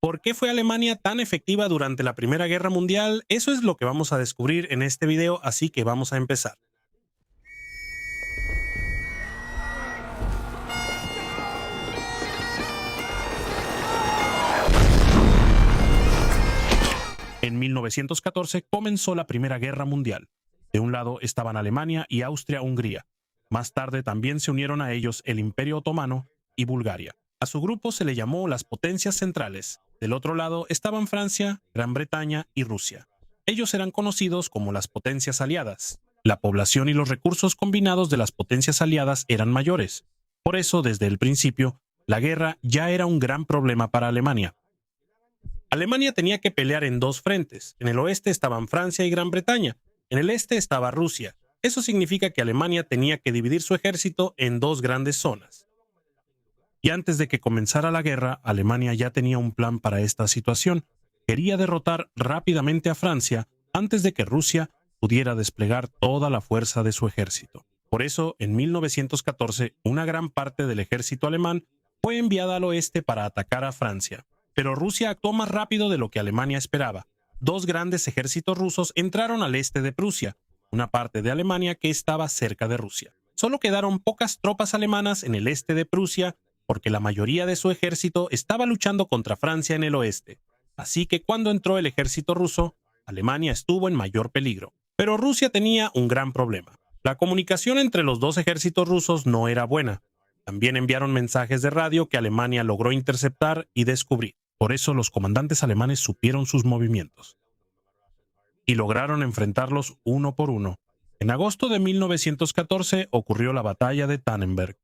¿Por qué fue Alemania tan efectiva durante la Primera Guerra Mundial? Eso es lo que vamos a descubrir en este video, así que vamos a empezar. En 1914 comenzó la Primera Guerra Mundial. De un lado estaban Alemania y Austria-Hungría. Más tarde también se unieron a ellos el Imperio Otomano y Bulgaria. A su grupo se le llamó las Potencias Centrales. Del otro lado estaban Francia, Gran Bretaña y Rusia. Ellos eran conocidos como las Potencias Aliadas. La población y los recursos combinados de las Potencias Aliadas eran mayores. Por eso, desde el principio, la guerra ya era un gran problema para Alemania. Alemania tenía que pelear en dos frentes. En el oeste estaban Francia y Gran Bretaña. En el este estaba Rusia. Eso significa que Alemania tenía que dividir su ejército en dos grandes zonas. Y antes de que comenzara la guerra, Alemania ya tenía un plan para esta situación. Quería derrotar rápidamente a Francia antes de que Rusia pudiera desplegar toda la fuerza de su ejército. Por eso, en 1914, una gran parte del ejército alemán fue enviada al oeste para atacar a Francia. Pero Rusia actuó más rápido de lo que Alemania esperaba. Dos grandes ejércitos rusos entraron al este de Prusia, una parte de Alemania que estaba cerca de Rusia. Solo quedaron pocas tropas alemanas en el este de Prusia porque la mayoría de su ejército estaba luchando contra Francia en el oeste. Así que cuando entró el ejército ruso, Alemania estuvo en mayor peligro. Pero Rusia tenía un gran problema. La comunicación entre los dos ejércitos rusos no era buena. También enviaron mensajes de radio que Alemania logró interceptar y descubrir. Por eso los comandantes alemanes supieron sus movimientos y lograron enfrentarlos uno por uno. En agosto de 1914 ocurrió la batalla de Tannenberg.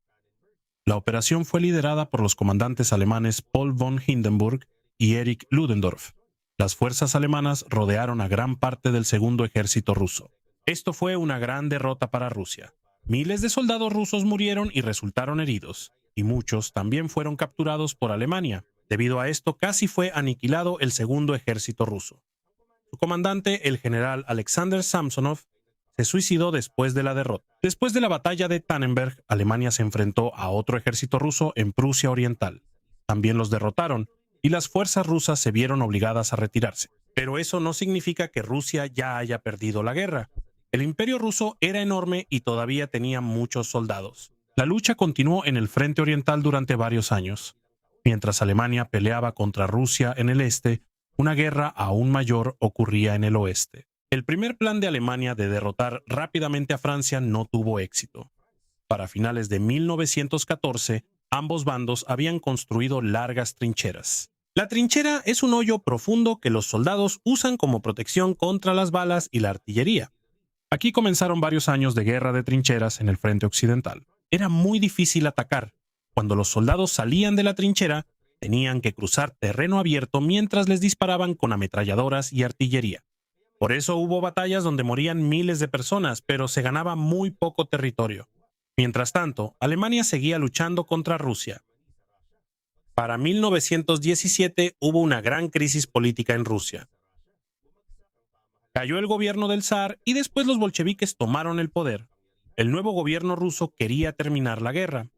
La operación fue liderada por los comandantes alemanes Paul von Hindenburg y Erich Ludendorff. Las fuerzas alemanas rodearon a gran parte del segundo ejército ruso. Esto fue una gran derrota para Rusia. Miles de soldados rusos murieron y resultaron heridos, y muchos también fueron capturados por Alemania. Debido a esto, casi fue aniquilado el segundo ejército ruso. Su comandante, el general Alexander Samsonov, se suicidó después de la derrota. Después de la batalla de Tannenberg, Alemania se enfrentó a otro ejército ruso en Prusia Oriental. También los derrotaron, y las fuerzas rusas se vieron obligadas a retirarse. Pero eso no significa que Rusia ya haya perdido la guerra. El imperio ruso era enorme y todavía tenía muchos soldados. La lucha continuó en el frente oriental durante varios años. Mientras Alemania peleaba contra Rusia en el este, una guerra aún mayor ocurría en el oeste. El primer plan de Alemania de derrotar rápidamente a Francia no tuvo éxito. Para finales de 1914, ambos bandos habían construido largas trincheras. La trinchera es un hoyo profundo que los soldados usan como protección contra las balas y la artillería. Aquí comenzaron varios años de guerra de trincheras en el frente occidental. Era muy difícil atacar. Cuando los soldados salían de la trinchera, tenían que cruzar terreno abierto mientras les disparaban con ametralladoras y artillería. Por eso hubo batallas donde morían miles de personas, pero se ganaba muy poco territorio. Mientras tanto, Alemania seguía luchando contra Rusia. Para 1917 hubo una gran crisis política en Rusia. Cayó el gobierno del zar y después los bolcheviques tomaron el poder. El nuevo gobierno ruso quería terminar la guerra.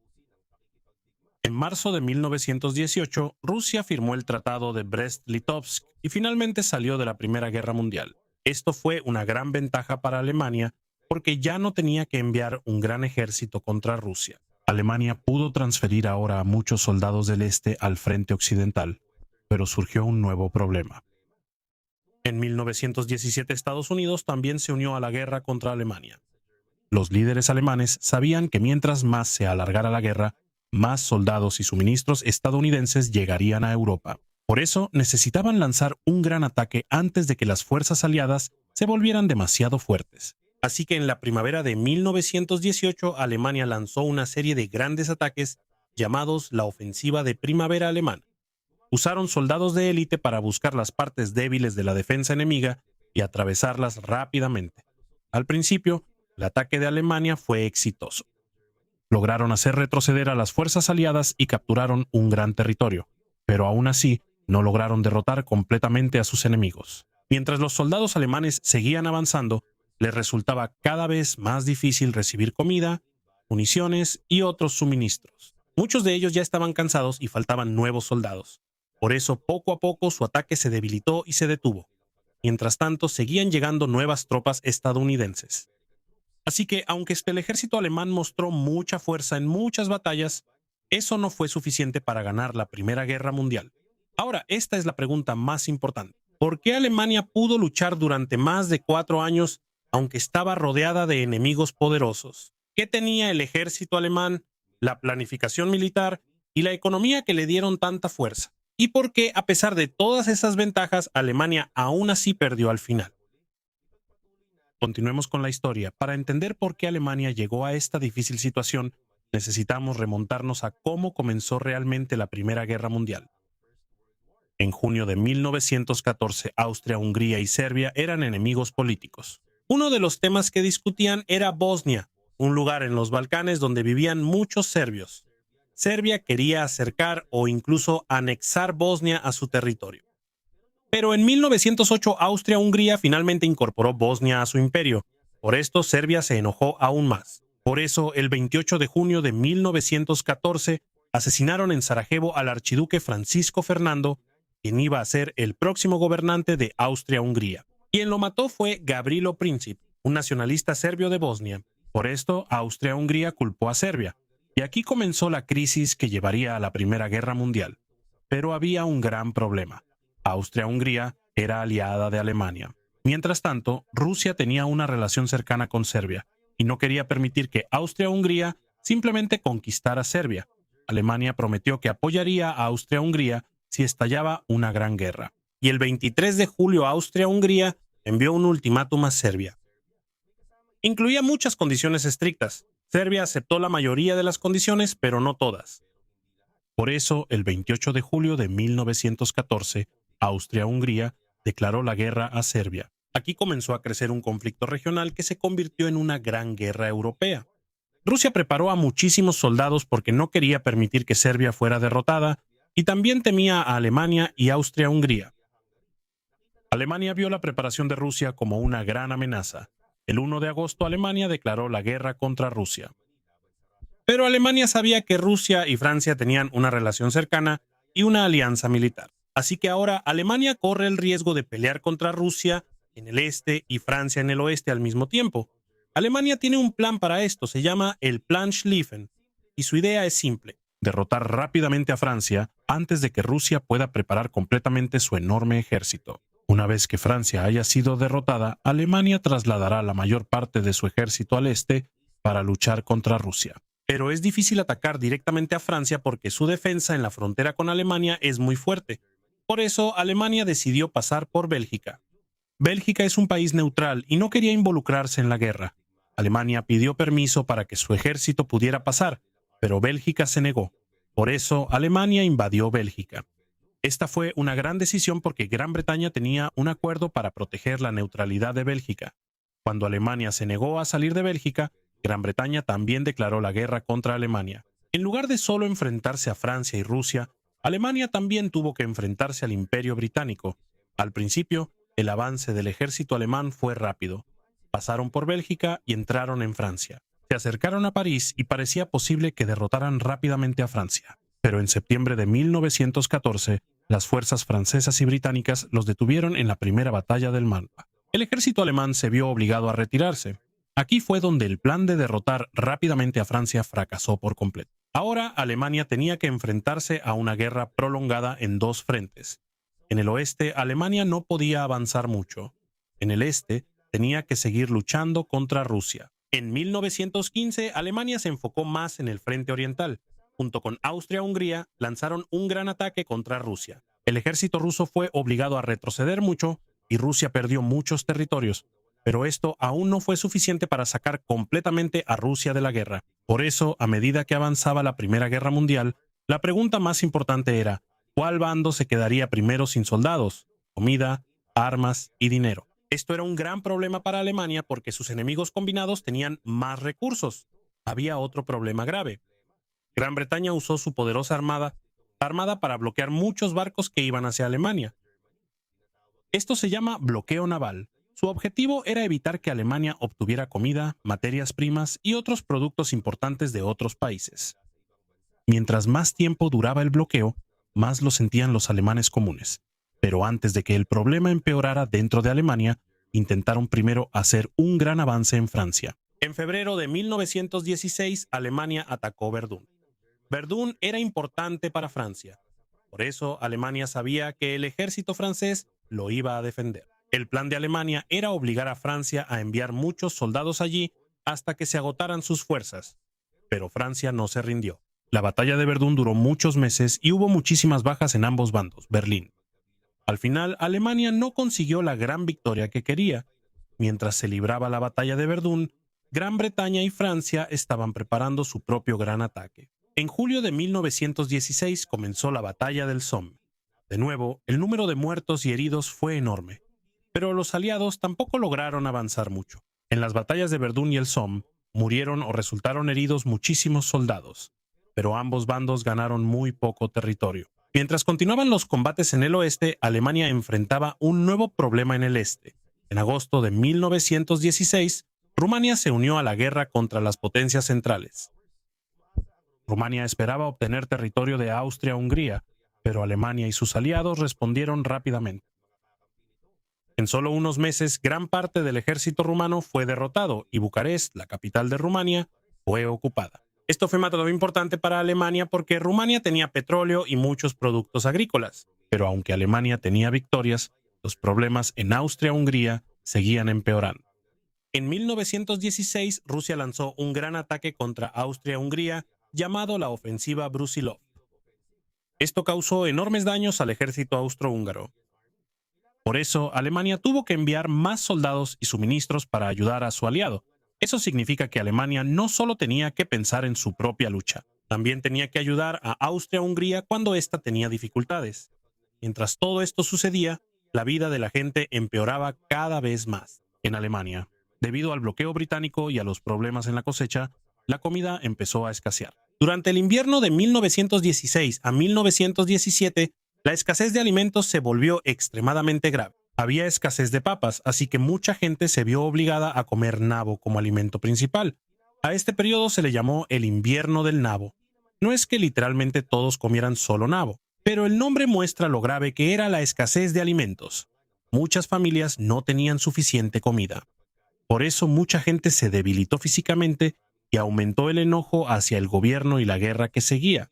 En marzo de 1918, Rusia firmó el Tratado de Brest-Litovsk y finalmente salió de la Primera Guerra Mundial. Esto fue una gran ventaja para Alemania porque ya no tenía que enviar un gran ejército contra Rusia. Alemania pudo transferir ahora a muchos soldados del este al frente occidental, pero surgió un nuevo problema. En 1917 Estados Unidos también se unió a la guerra contra Alemania. Los líderes alemanes sabían que mientras más se alargara la guerra, más soldados y suministros estadounidenses llegarían a Europa. Por eso necesitaban lanzar un gran ataque antes de que las fuerzas aliadas se volvieran demasiado fuertes. Así que en la primavera de 1918 Alemania lanzó una serie de grandes ataques llamados la Ofensiva de Primavera Alemana. Usaron soldados de élite para buscar las partes débiles de la defensa enemiga y atravesarlas rápidamente. Al principio, el ataque de Alemania fue exitoso. Lograron hacer retroceder a las fuerzas aliadas y capturaron un gran territorio, pero aún así no lograron derrotar completamente a sus enemigos. Mientras los soldados alemanes seguían avanzando, les resultaba cada vez más difícil recibir comida, municiones y otros suministros. Muchos de ellos ya estaban cansados y faltaban nuevos soldados. Por eso, poco a poco, su ataque se debilitó y se detuvo. Mientras tanto, seguían llegando nuevas tropas estadounidenses. Así que, aunque el ejército alemán mostró mucha fuerza en muchas batallas, eso no fue suficiente para ganar la Primera Guerra Mundial. Ahora, esta es la pregunta más importante. ¿Por qué Alemania pudo luchar durante más de 4 años aunque estaba rodeada de enemigos poderosos? ¿Qué tenía el ejército alemán, la planificación militar y la economía que le dieron tanta fuerza? ¿Y por qué, a pesar de todas esas ventajas, Alemania aún así perdió al final? Continuemos con la historia. Para entender por qué Alemania llegó a esta difícil situación, necesitamos remontarnos a cómo comenzó realmente la Primera Guerra Mundial. En junio de 1914, Austria, Hungría y Serbia eran enemigos políticos. Uno de los temas que discutían era Bosnia, un lugar en los Balcanes donde vivían muchos serbios. Serbia quería acercar o incluso anexar Bosnia a su territorio. Pero en 1908 Austria-Hungría finalmente incorporó Bosnia a su imperio. Por esto Serbia se enojó aún más. Por eso, el 28 de junio de 1914, asesinaron en Sarajevo al archiduque Francisco Fernando, quien iba a ser el próximo gobernante de Austria-Hungría. Quien lo mató fue Gavrilo Princip, un nacionalista serbio de Bosnia. Por esto, Austria-Hungría culpó a Serbia. Y aquí comenzó la crisis que llevaría a la Primera Guerra Mundial. Pero había un gran problema. Austria-Hungría era aliada de Alemania. Mientras tanto, Rusia tenía una relación cercana con Serbia y no quería permitir que Austria-Hungría simplemente conquistara Serbia. Alemania prometió que apoyaría a Austria-Hungría si estallaba una gran guerra. Y el 23 de julio Austria-Hungría envió un ultimátum a Serbia. Incluía muchas condiciones estrictas. Serbia aceptó la mayoría de las condiciones, pero no todas. Por eso, el 28 de julio de 1914, Austria-Hungría declaró la guerra a Serbia. Aquí comenzó a crecer un conflicto regional que se convirtió en una gran guerra europea. Rusia preparó a muchísimos soldados porque no quería permitir que Serbia fuera derrotada y también temía a Alemania y Austria-Hungría. Alemania vio la preparación de Rusia como una gran amenaza. El 1 de agosto Alemania declaró la guerra contra Rusia. Pero Alemania sabía que Rusia y Francia tenían una relación cercana y una alianza militar. Así que ahora Alemania corre el riesgo de pelear contra Rusia en el este y Francia en el oeste al mismo tiempo. Alemania tiene un plan para esto, se llama el Plan Schlieffen, y su idea es simple: derrotar rápidamente a Francia antes de que Rusia pueda preparar completamente su enorme ejército. Una vez que Francia haya sido derrotada, Alemania trasladará la mayor parte de su ejército al este para luchar contra Rusia. Pero es difícil atacar directamente a Francia porque su defensa en la frontera con Alemania es muy fuerte. Por eso, Alemania decidió pasar por Bélgica. Bélgica es un país neutral y no quería involucrarse en la guerra. Alemania pidió permiso para que su ejército pudiera pasar, pero Bélgica se negó. Por eso, Alemania invadió Bélgica. Esta fue una gran decisión porque Gran Bretaña tenía un acuerdo para proteger la neutralidad de Bélgica. Cuando Alemania se negó a salir de Bélgica, Gran Bretaña también declaró la guerra contra Alemania. En lugar de solo enfrentarse a Francia y Rusia, Alemania también tuvo que enfrentarse al Imperio Británico. Al principio, el avance del ejército alemán fue rápido. Pasaron por Bélgica y entraron en Francia. Se acercaron a París y parecía posible que derrotaran rápidamente a Francia. Pero en septiembre de 1914, las fuerzas francesas y británicas los detuvieron en la primera batalla del Malva. El ejército alemán se vio obligado a retirarse. Aquí fue donde el plan de derrotar rápidamente a Francia fracasó por completo. Ahora Alemania tenía que enfrentarse a una guerra prolongada en dos frentes. En el oeste, Alemania no podía avanzar mucho. En el este, tenía que seguir luchando contra Rusia. En 1915, Alemania se enfocó más en el frente oriental. Junto con Austria-Hungría, lanzaron un gran ataque contra Rusia. El ejército ruso fue obligado a retroceder mucho y Rusia perdió muchos territorios. Pero esto aún no fue suficiente para sacar completamente a Rusia de la guerra. Por eso, a medida que avanzaba la Primera Guerra Mundial, la pregunta más importante era: ¿cuál bando se quedaría primero sin soldados, comida, armas y dinero? Esto era un gran problema para Alemania porque sus enemigos combinados tenían más recursos. Había otro problema grave. Gran Bretaña usó su poderosa armada para bloquear muchos barcos que iban hacia Alemania. Esto se llama bloqueo naval. Su objetivo era evitar que Alemania obtuviera comida, materias primas y otros productos importantes de otros países. Mientras más tiempo duraba el bloqueo, más lo sentían los alemanes comunes. Pero antes de que el problema empeorara dentro de Alemania, intentaron primero hacer un gran avance en Francia. En febrero de 1916, Alemania atacó Verdún. Verdún era importante para Francia. Por eso, Alemania sabía que el ejército francés lo iba a defender. El plan de Alemania era obligar a Francia a enviar muchos soldados allí hasta que se agotaran sus fuerzas. Pero Francia no se rindió. La batalla de Verdún duró muchos meses y hubo muchísimas bajas en ambos bandos, Berlín. Al final, Alemania no consiguió la gran victoria que quería. Mientras se libraba la batalla de Verdún, Gran Bretaña y Francia estaban preparando su propio gran ataque. En julio de 1916 comenzó la batalla del Somme. De nuevo, el número de muertos y heridos fue enorme, pero los aliados tampoco lograron avanzar mucho. En las batallas de Verdún y el Somme, murieron o resultaron heridos muchísimos soldados, pero ambos bandos ganaron muy poco territorio. Mientras continuaban los combates en el oeste, Alemania enfrentaba un nuevo problema en el este. En agosto de 1916, Rumania se unió a la guerra contra las potencias centrales. Rumania esperaba obtener territorio de Austria-Hungría, pero Alemania y sus aliados respondieron rápidamente. En solo unos meses, gran parte del ejército rumano fue derrotado y Bucarest, la capital de Rumania, fue ocupada. Esto fue muy importante para Alemania porque Rumania tenía petróleo y muchos productos agrícolas, pero aunque Alemania tenía victorias, los problemas en Austria-Hungría seguían empeorando. En 1916, Rusia lanzó un gran ataque contra Austria-Hungría llamado la Ofensiva Brusilov. Esto causó enormes daños al ejército austrohúngaro. Por eso, Alemania tuvo que enviar más soldados y suministros para ayudar a su aliado. Eso significa que Alemania no solo tenía que pensar en su propia lucha, también tenía que ayudar a Austria-Hungría cuando ésta tenía dificultades. Mientras todo esto sucedía, la vida de la gente empeoraba cada vez más. En Alemania, debido al bloqueo británico y a los problemas en la cosecha, la comida empezó a escasear. Durante el invierno de 1916 a 1917, la escasez de alimentos se volvió extremadamente grave. Había escasez de papas, así que mucha gente se vio obligada a comer nabo como alimento principal. A este periodo se le llamó el invierno del nabo. No es que literalmente todos comieran solo nabo, pero el nombre muestra lo grave que era la escasez de alimentos. Muchas familias no tenían suficiente comida. Por eso mucha gente se debilitó físicamente y aumentó el enojo hacia el gobierno y la guerra que seguía.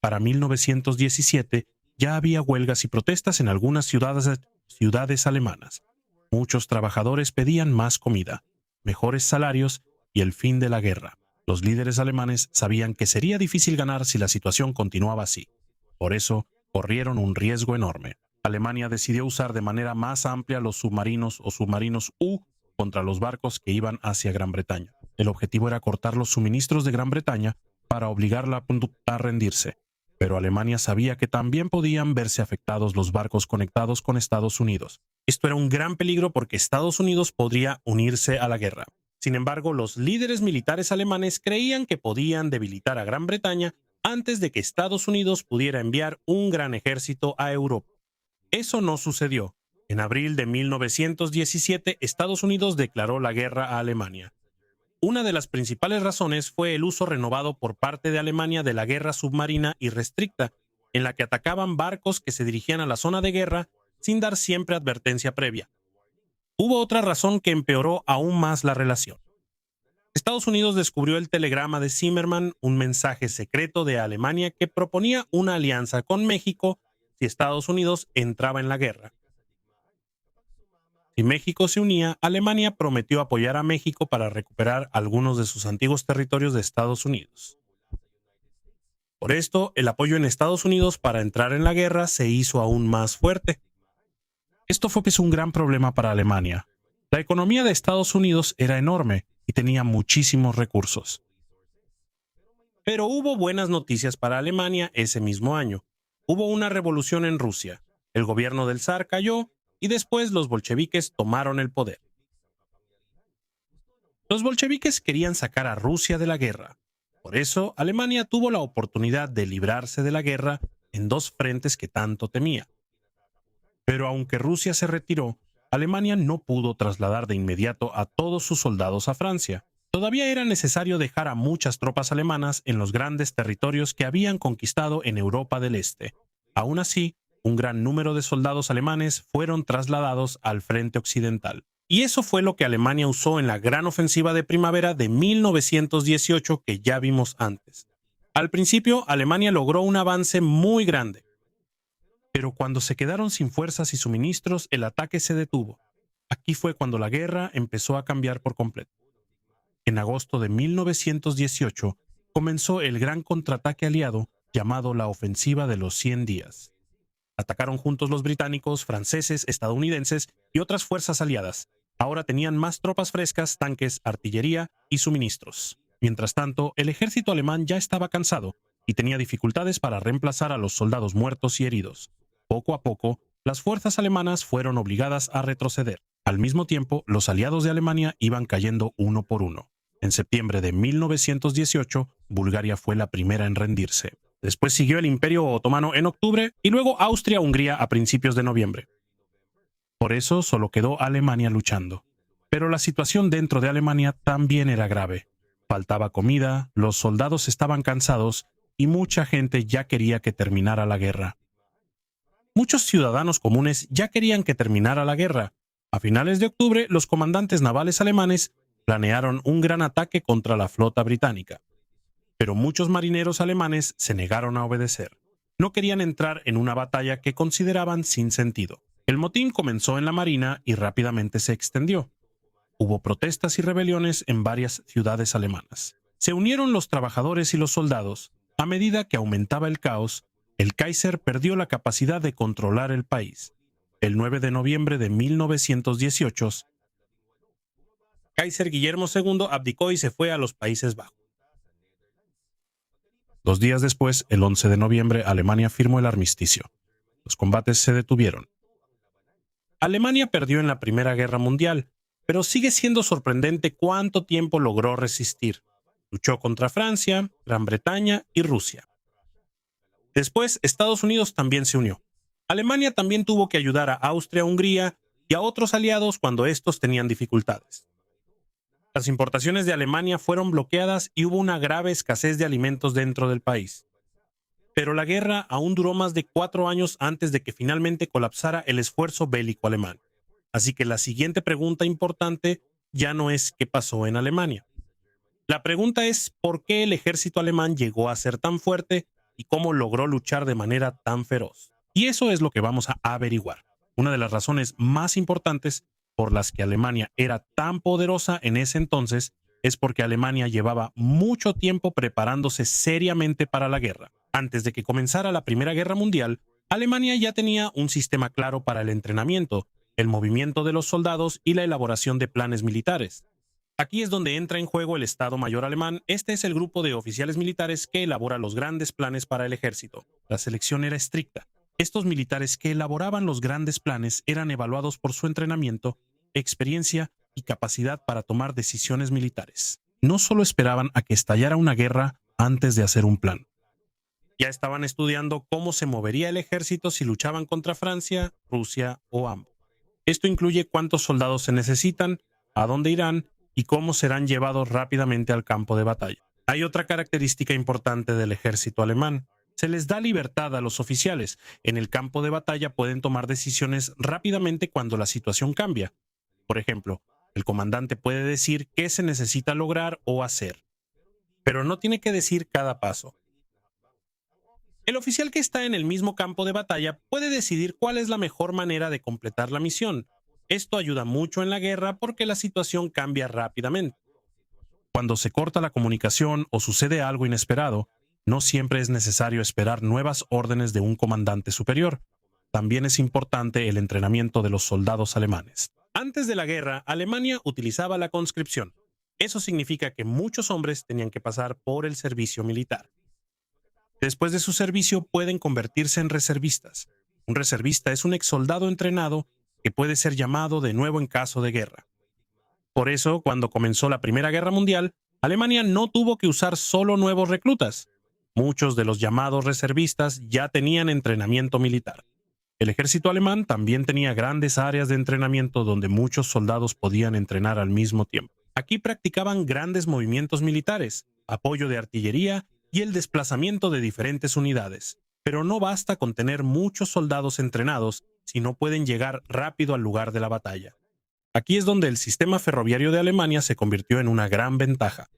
Para 1917 ya había huelgas y protestas en algunas ciudades alemanas. Muchos trabajadores pedían más comida, mejores salarios y el fin de la guerra. Los líderes alemanes sabían que sería difícil ganar si la situación continuaba así. Por eso, corrieron un riesgo enorme. Alemania decidió usar de manera más amplia los submarinos o submarinos U contra los barcos que iban hacia Gran Bretaña. El objetivo era cortar los suministros de Gran Bretaña para obligarla a rendirse. Pero Alemania sabía que también podían verse afectados los barcos conectados con Estados Unidos. Esto era un gran peligro porque Estados Unidos podría unirse a la guerra. Sin embargo, los líderes militares alemanes creían que podían debilitar a Gran Bretaña antes de que Estados Unidos pudiera enviar un gran ejército a Europa. Eso no sucedió. En abril de 1917, Estados Unidos declaró la guerra a Alemania. Una de las principales razones fue el uso renovado por parte de Alemania de la guerra submarina irrestricta, en la que atacaban barcos que se dirigían a la zona de guerra sin dar siempre advertencia previa. Hubo otra razón que empeoró aún más la relación. Estados Unidos descubrió el telegrama de Zimmermann, un mensaje secreto de Alemania que proponía una alianza con México si Estados Unidos entraba en la guerra. Si México se unía, Alemania prometió apoyar a México para recuperar algunos de sus antiguos territorios de Estados Unidos. Por esto, el apoyo en Estados Unidos para entrar en la guerra se hizo aún más fuerte. Esto fue un gran problema para Alemania. La economía de Estados Unidos era enorme y tenía muchísimos recursos. Pero hubo buenas noticias para Alemania ese mismo año. Hubo una revolución en Rusia. El gobierno del zar cayó y después los bolcheviques tomaron el poder. Los bolcheviques querían sacar a Rusia de la guerra. Por eso, Alemania tuvo la oportunidad de librarse de la guerra en dos frentes que tanto temía. Pero aunque Rusia se retiró, Alemania no pudo trasladar de inmediato a todos sus soldados a Francia. Todavía era necesario dejar a muchas tropas alemanas en los grandes territorios que habían conquistado en Europa del Este. Aún así, un gran número de soldados alemanes fueron trasladados al frente occidental. Y eso fue lo que Alemania usó en la gran ofensiva de primavera de 1918 que ya vimos antes. Al principio, Alemania logró un avance muy grande, pero cuando se quedaron sin fuerzas y suministros, el ataque se detuvo. Aquí fue cuando la guerra empezó a cambiar por completo. En agosto de 1918 comenzó el gran contraataque aliado llamado la Ofensiva de los 100 días. Atacaron juntos los británicos, franceses, estadounidenses y otras fuerzas aliadas. Ahora tenían más tropas frescas, tanques, artillería y suministros. Mientras tanto, el ejército alemán ya estaba cansado y tenía dificultades para reemplazar a los soldados muertos y heridos. Poco a poco, las fuerzas alemanas fueron obligadas a retroceder. Al mismo tiempo, los aliados de Alemania iban cayendo uno por uno. En septiembre de 1918, Bulgaria fue la primera en rendirse. Después siguió el Imperio Otomano en octubre y luego Austria-Hungría a principios de noviembre. Por eso solo quedó Alemania luchando. Pero la situación dentro de Alemania también era grave. Faltaba comida, los soldados estaban cansados y mucha gente ya quería que terminara la guerra. Muchos ciudadanos comunes ya querían que terminara la guerra. A finales de octubre, los comandantes navales alemanes planearon un gran ataque contra la flota británica. Pero muchos marineros alemanes se negaron a obedecer. No querían entrar en una batalla que consideraban sin sentido. El motín comenzó en la marina y rápidamente se extendió. Hubo protestas y rebeliones en varias ciudades alemanas. Se unieron los trabajadores y los soldados. A medida que aumentaba el caos, el Kaiser perdió la capacidad de controlar el país. El 9 de noviembre de 1918, Kaiser Guillermo II abdicó y se fue a los Países Bajos. 2 días después, el 11 de noviembre, Alemania firmó el armisticio. Los combates se detuvieron. Alemania perdió en la Primera Guerra Mundial, pero sigue siendo sorprendente cuánto tiempo logró resistir. Luchó contra Francia, Gran Bretaña y Rusia. Después, Estados Unidos también se unió. Alemania también tuvo que ayudar a Austria-Hungría y a otros aliados cuando estos tenían dificultades. Las importaciones de Alemania fueron bloqueadas y hubo una grave escasez de alimentos dentro del país. Pero la guerra aún duró más de 4 años antes de que finalmente colapsara el esfuerzo bélico alemán. Así que la siguiente pregunta importante ya no es qué pasó en Alemania. La pregunta es por qué el ejército alemán llegó a ser tan fuerte y cómo logró luchar de manera tan feroz. Y eso es lo que vamos a averiguar. Una de las razones más importantes por las que Alemania era tan poderosa en ese entonces es porque Alemania llevaba mucho tiempo preparándose seriamente para la guerra. Antes de que comenzara la Primera Guerra Mundial, Alemania ya tenía un sistema claro para el entrenamiento, el movimiento de los soldados y la elaboración de planes militares. Aquí es donde entra en juego el Estado Mayor alemán. Este es el grupo de oficiales militares que elabora los grandes planes para el ejército. La selección era estricta. Estos militares que elaboraban los grandes planes eran evaluados por su entrenamiento, experiencia y capacidad para tomar decisiones militares. No solo esperaban a que estallara una guerra antes de hacer un plan. Ya estaban estudiando cómo se movería el ejército si luchaban contra Francia, Rusia o ambos. Esto incluye cuántos soldados se necesitan, a dónde irán y cómo serán llevados rápidamente al campo de batalla. Hay otra característica importante del ejército alemán. Se les da libertad a los oficiales. En el campo de batalla pueden tomar decisiones rápidamente cuando la situación cambia. Por ejemplo, el comandante puede decir qué se necesita lograr o hacer, pero no tiene que decir cada paso. El oficial que está en el mismo campo de batalla puede decidir cuál es la mejor manera de completar la misión. Esto ayuda mucho en la guerra porque la situación cambia rápidamente. Cuando se corta la comunicación o sucede algo inesperado, no siempre es necesario esperar nuevas órdenes de un comandante superior. También es importante el entrenamiento de los soldados alemanes. Antes de la guerra, Alemania utilizaba la conscripción. Eso significa que muchos hombres tenían que pasar por el servicio militar. Después de su servicio pueden convertirse en reservistas. Un reservista es un exsoldado entrenado que puede ser llamado de nuevo en caso de guerra. Por eso, cuando comenzó la Primera Guerra Mundial, Alemania no tuvo que usar solo nuevos reclutas. Muchos de los llamados reservistas ya tenían entrenamiento militar. El ejército alemán también tenía grandes áreas de entrenamiento donde muchos soldados podían entrenar al mismo tiempo. Aquí practicaban grandes movimientos militares, apoyo de artillería y el desplazamiento de diferentes unidades. Pero no basta con tener muchos soldados entrenados si no pueden llegar rápido al lugar de la batalla. Aquí es donde el sistema ferroviario de Alemania se convirtió en una gran ventaja.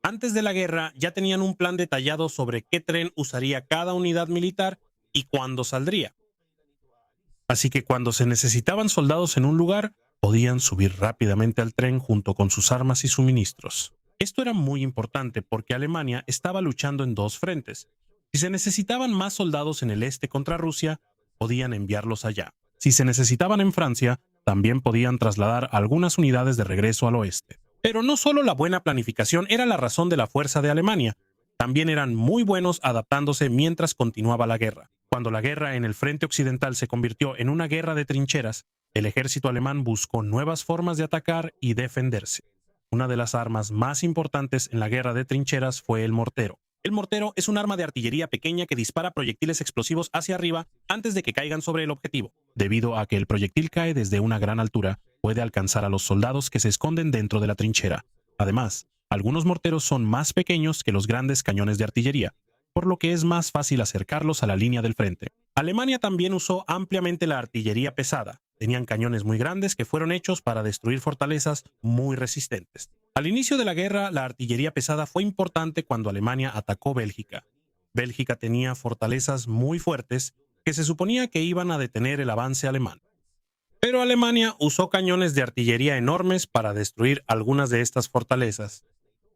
Antes de la guerra ya tenían un plan detallado sobre qué tren usaría cada unidad militar y cuándo saldría. Así que cuando se necesitaban soldados en un lugar, podían subir rápidamente al tren junto con sus armas y suministros. Esto era muy importante porque Alemania estaba luchando en dos frentes. Si se necesitaban más soldados en el este contra Rusia, podían enviarlos allá. Si se necesitaban en Francia, también podían trasladar algunas unidades de regreso al oeste. Pero no solo la buena planificación era la razón de la fuerza de Alemania, también eran muy buenos adaptándose mientras continuaba la guerra. Cuando la guerra en el frente occidental se convirtió en una guerra de trincheras, el ejército alemán buscó nuevas formas de atacar y defenderse. Una de las armas más importantes en la guerra de trincheras fue el mortero. El mortero es un arma de artillería pequeña que dispara proyectiles explosivos hacia arriba antes de que caigan sobre el objetivo. Debido a que el proyectil cae desde una gran altura, puede alcanzar a los soldados que se esconden dentro de la trinchera. Además, algunos morteros son más pequeños que los grandes cañones de artillería, por lo que es más fácil acercarlos a la línea del frente. Alemania también usó ampliamente la artillería pesada. Tenían cañones muy grandes que fueron hechos para destruir fortalezas muy resistentes. Al inicio de la guerra, la artillería pesada fue importante cuando Alemania atacó Bélgica. Bélgica tenía fortalezas muy fuertes que se suponía que iban a detener el avance alemán. Pero Alemania usó cañones de artillería enormes para destruir algunas de estas fortalezas.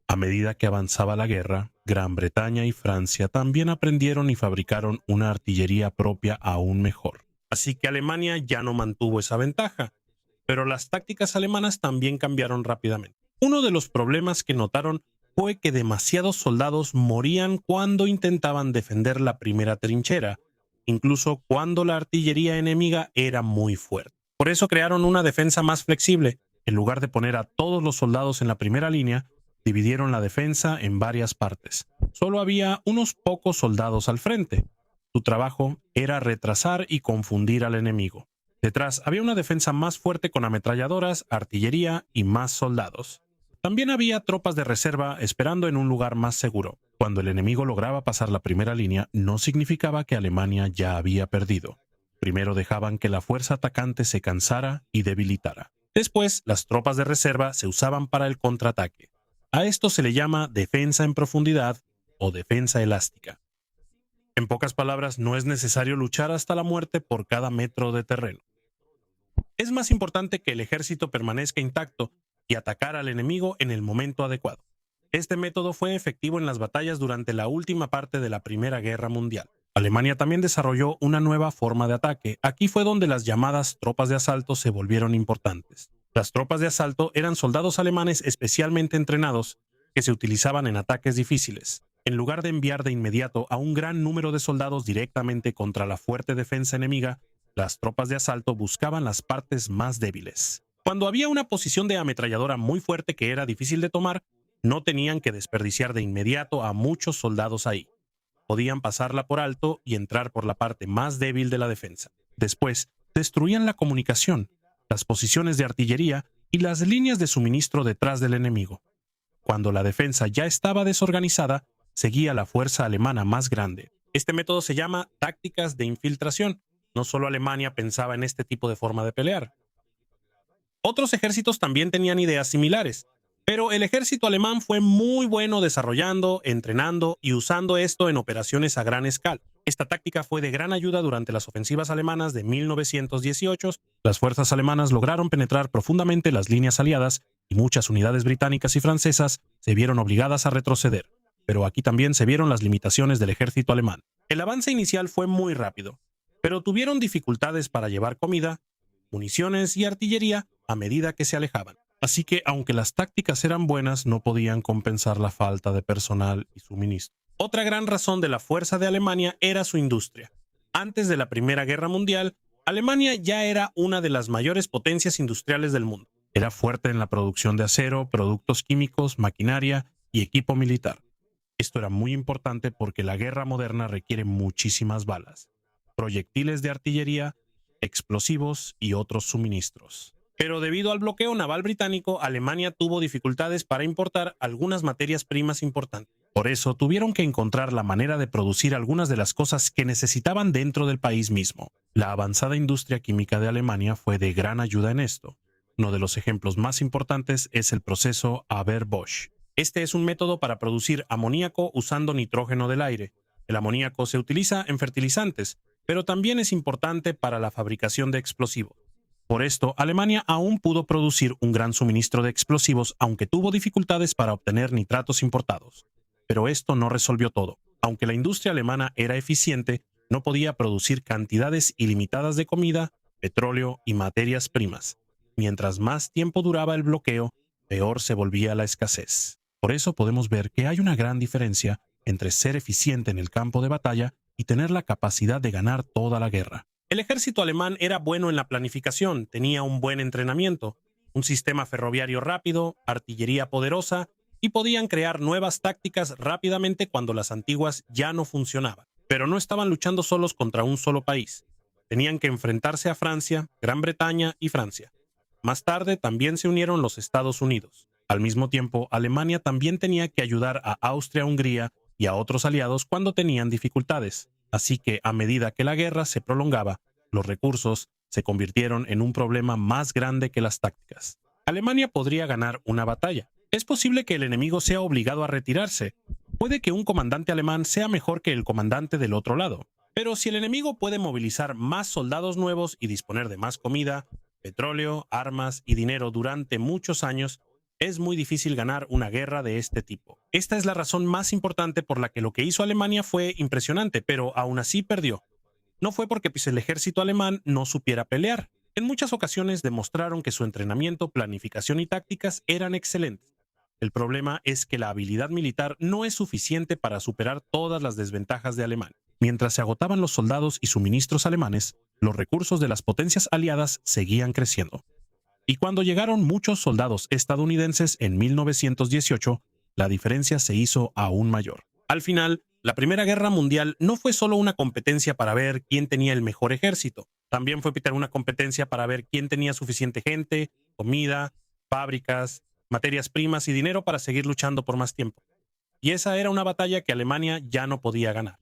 A medida que avanzaba la guerra, Gran Bretaña y Francia también aprendieron y fabricaron una artillería propia aún mejor. Así que Alemania ya no mantuvo esa ventaja, pero las tácticas alemanas también cambiaron rápidamente. Uno de los problemas que notaron fue que demasiados soldados morían cuando intentaban defender la primera trinchera, incluso cuando la artillería enemiga era muy fuerte. Por eso crearon una defensa más flexible. En lugar de poner a todos los soldados en la primera línea, dividieron la defensa en varias partes. Solo había unos pocos soldados al frente. Su trabajo era retrasar y confundir al enemigo. Detrás había una defensa más fuerte con ametralladoras, artillería y más soldados. También había tropas de reserva esperando en un lugar más seguro. Cuando el enemigo lograba pasar la primera línea, no significaba que Alemania ya había perdido. Primero dejaban que la fuerza atacante se cansara y debilitara. Después, las tropas de reserva se usaban para el contraataque. A esto se le llama defensa en profundidad o defensa elástica. En pocas palabras, no es necesario luchar hasta la muerte por cada metro de terreno. Es más importante que el ejército permanezca intacto y atacar al enemigo en el momento adecuado. Este método fue efectivo en las batallas durante la última parte de la Primera Guerra Mundial. Alemania también desarrolló una nueva forma de ataque. Aquí fue donde las llamadas tropas de asalto se volvieron importantes. Las tropas de asalto eran soldados alemanes especialmente entrenados que se utilizaban en ataques difíciles. En lugar de enviar de inmediato a un gran número de soldados directamente contra la fuerte defensa enemiga, las tropas de asalto buscaban las partes más débiles. Cuando había una posición de ametralladora muy fuerte que era difícil de tomar, no tenían que desperdiciar de inmediato a muchos soldados ahí. Podían pasarla por alto y entrar por la parte más débil de la defensa. Después, destruían la comunicación, las posiciones de artillería y las líneas de suministro detrás del enemigo. Cuando la defensa ya estaba desorganizada, seguía la fuerza alemana más grande. Este método se llama tácticas de infiltración. No solo Alemania pensaba en este tipo de forma de pelear. Otros ejércitos también tenían ideas similares, pero el ejército alemán fue muy bueno desarrollando, entrenando y usando esto en operaciones a gran escala. Esta táctica fue de gran ayuda durante las ofensivas alemanas de 1918. Las fuerzas alemanas lograron penetrar profundamente las líneas aliadas y muchas unidades británicas y francesas se vieron obligadas a retroceder. Pero aquí también se vieron las limitaciones del ejército alemán. El avance inicial fue muy rápido, pero tuvieron dificultades para llevar comida, municiones y artillería a medida que se alejaban. Así que, aunque las tácticas eran buenas, no podían compensar la falta de personal y suministro. Otra gran razón de la fuerza de Alemania era su industria. Antes de la Primera Guerra Mundial, Alemania ya era una de las mayores potencias industriales del mundo. Era fuerte en la producción de acero, productos químicos, maquinaria y equipo militar. Esto era muy importante porque la guerra moderna requiere muchísimas balas, proyectiles de artillería, explosivos y otros suministros. Pero debido al bloqueo naval británico, Alemania tuvo dificultades para importar algunas materias primas importantes. Por eso tuvieron que encontrar la manera de producir algunas de las cosas que necesitaban dentro del país mismo. La avanzada industria química de Alemania fue de gran ayuda en esto. Uno de los ejemplos más importantes es el proceso Haber-Bosch. Este es un método para producir amoníaco usando nitrógeno del aire. El amoníaco se utiliza en fertilizantes, pero también es importante para la fabricación de explosivos. Por esto, Alemania aún pudo producir un gran suministro de explosivos, aunque tuvo dificultades para obtener nitratos importados. Pero esto no resolvió todo. Aunque la industria alemana era eficiente, no podía producir cantidades ilimitadas de comida, petróleo y materias primas. Mientras más tiempo duraba el bloqueo, peor se volvía la escasez. Por eso podemos ver que hay una gran diferencia entre ser eficiente en el campo de batalla y tener la capacidad de ganar toda la guerra. El ejército alemán era bueno en la planificación, tenía un buen entrenamiento, un sistema ferroviario rápido, artillería poderosa y podían crear nuevas tácticas rápidamente cuando las antiguas ya no funcionaban. Pero no estaban luchando solos contra un solo país. Tenían que enfrentarse a Francia, Gran Bretaña y Francia. Más tarde también se unieron los Estados Unidos. Al mismo tiempo, Alemania también tenía que ayudar a Austria-Hungría y a otros aliados cuando tenían dificultades. Así que a medida que la guerra se prolongaba, los recursos se convirtieron en un problema más grande que las tácticas. Alemania podría ganar una batalla. Es posible que el enemigo sea obligado a retirarse. Puede que un comandante alemán sea mejor que el comandante del otro lado. Pero si el enemigo puede movilizar más soldados nuevos y disponer de más comida, petróleo, armas y dinero durante muchos años, es muy difícil ganar una guerra de este tipo. Esta es la razón más importante por la que lo que hizo Alemania fue impresionante, pero aún así perdió. No fue porque el ejército alemán no supiera pelear. En muchas ocasiones demostraron que su entrenamiento, planificación y tácticas eran excelentes. El problema es que la habilidad militar no es suficiente para superar todas las desventajas de Alemania. Mientras se agotaban los soldados y suministros alemanes, los recursos de las potencias aliadas seguían creciendo. Y cuando llegaron muchos soldados estadounidenses en 1918, la diferencia se hizo aún mayor. Al final, la Primera Guerra Mundial no fue solo una competencia para ver quién tenía el mejor ejército. También fue una competencia para ver quién tenía suficiente gente, comida, fábricas, materias primas y dinero para seguir luchando por más tiempo. Y esa era una batalla que Alemania ya no podía ganar.